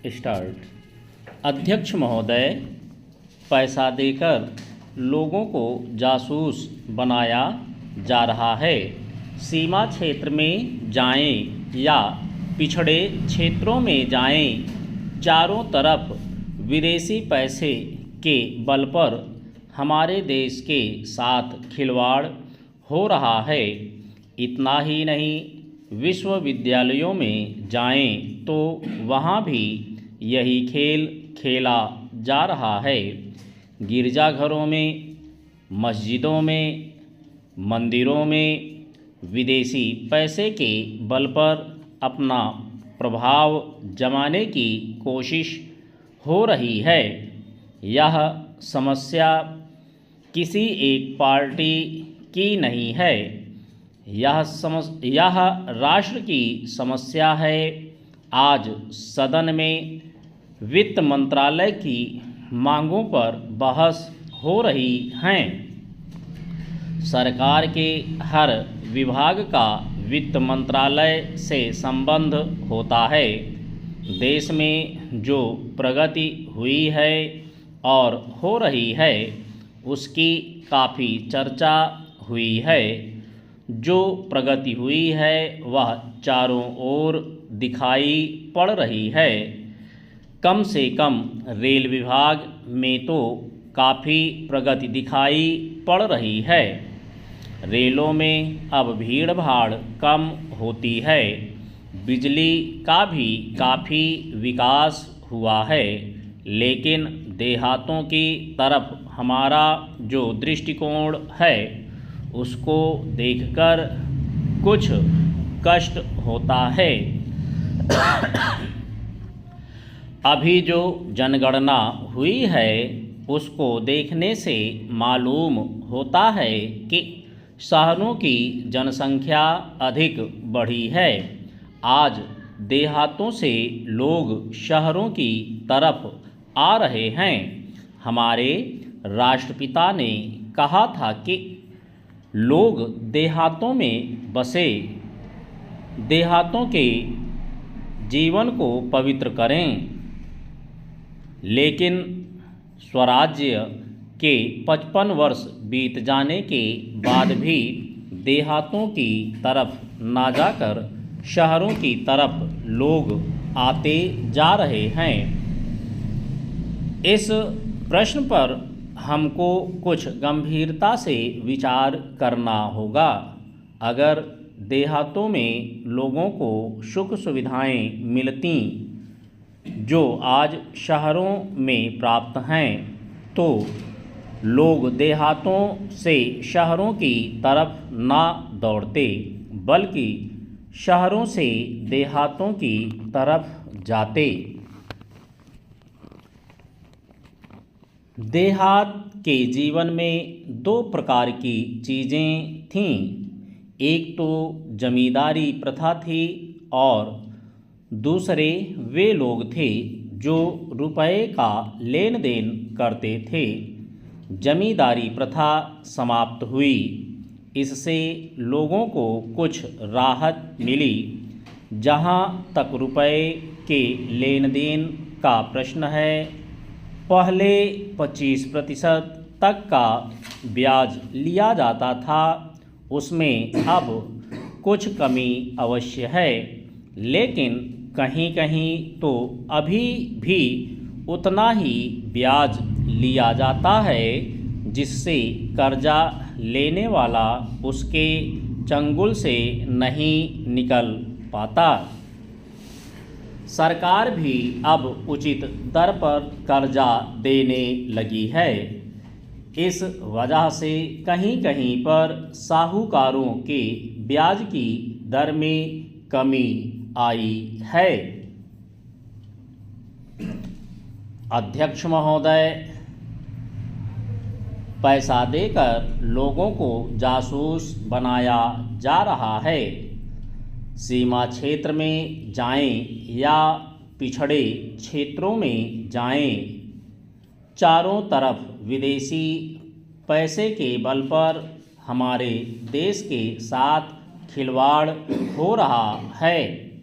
Start. अध्यक्ष महोदय, पैसा देकर लोगों को जासूस बनाया जा रहा है। सीमा क्षेत्र में जाएं या पिछड़े क्षेत्रों में जाएं, चारों तरफ विदेशी पैसे के बल पर हमारे देश के साथ खिलवाड़ हो रहा है। इतना ही नहीं, विश्वविद्यालयों में जाएं तो वहाँ भी यही खेल खेला जा रहा है। गिरजाघरों में, मस्जिदों में, मंदिरों में विदेशी पैसे के बल पर अपना प्रभाव जमाने की कोशिश हो रही है। यह समस्या किसी एक पार्टी की नहीं है, यह राष्ट्र की समस्या है। आज सदन में वित्त मंत्रालय की मांगों पर बहस हो रही है। सरकार के हर विभाग का वित्त मंत्रालय से संबंध होता है। देश में जो प्रगति हुई है और हो रही है, उसकी काफ़ी चर्चा हुई है। जो प्रगति हुई है वह चारों ओर दिखाई पड़ रही है। कम से कम रेल विभाग में तो काफ़ी प्रगति दिखाई पड़ रही है। रेलों में अब भीड़ भाड़ कम होती है। बिजली का भी काफ़ी विकास हुआ है। लेकिन देहातों की तरफ हमारा जो दृष्टिकोण है, उसको देखकर कुछ कष्ट होता है। अभी जो जनगणना हुई है, उसको देखने से मालूम होता है कि शहरों की जनसंख्या अधिक बढ़ी है। आज देहातों से लोग शहरों की तरफ आ रहे हैं। हमारे राष्ट्रपिता ने कहा था कि लोग देहातों में बसे, देहातों के जीवन को पवित्र करें। लेकिन स्वराज्य के 55 वर्ष बीत जाने के बाद भी देहातों की तरफ ना जाकर शहरों की तरफ लोग आते जा रहे हैं। इस प्रश्न पर हमको कुछ गंभीरता से विचार करना होगा। अगर देहातों में लोगों को सुख सुविधाएं मिलती जो आज शहरों में प्राप्त हैं, तो लोग देहातों से शहरों की तरफ ना दौड़ते, बल्कि शहरों से देहातों की तरफ जाते। देहात के जीवन में दो प्रकार की चीज़ें थीं। एक तो जमींदारी प्रथा थी और दूसरे वे लोग थे जो रुपये का लेन देन करते थे। जमींदारी प्रथा समाप्त हुई। इससे लोगों को कुछ राहत मिली। जहाँ तक रुपये के लेन देन का प्रश्न है, पहले 25% तक का ब्याज लिया जाता था, उसमें अब कुछ कमी अवश्य है। लेकिन कहीं कहीं तो अभी भी उतना ही ब्याज लिया जाता है जिससे कर्जा लेने वाला उसके चंगुल से नहीं निकल पाता। सरकार भी अब उचित दर पर कर्जा देने लगी है। इस वजह से कहीं कहीं पर साहूकारों के ब्याज की दर में कमी आई है। अध्यक्ष महोदय, पैसा देकर लोगों को जासूस बनाया जा रहा है। सीमा क्षेत्र में जाएं या पिछड़े क्षेत्रों में जाएं, चारों तरफ विदेशी पैसे के बल पर हमारे देश के साथ खिलवाड़ हो रहा है।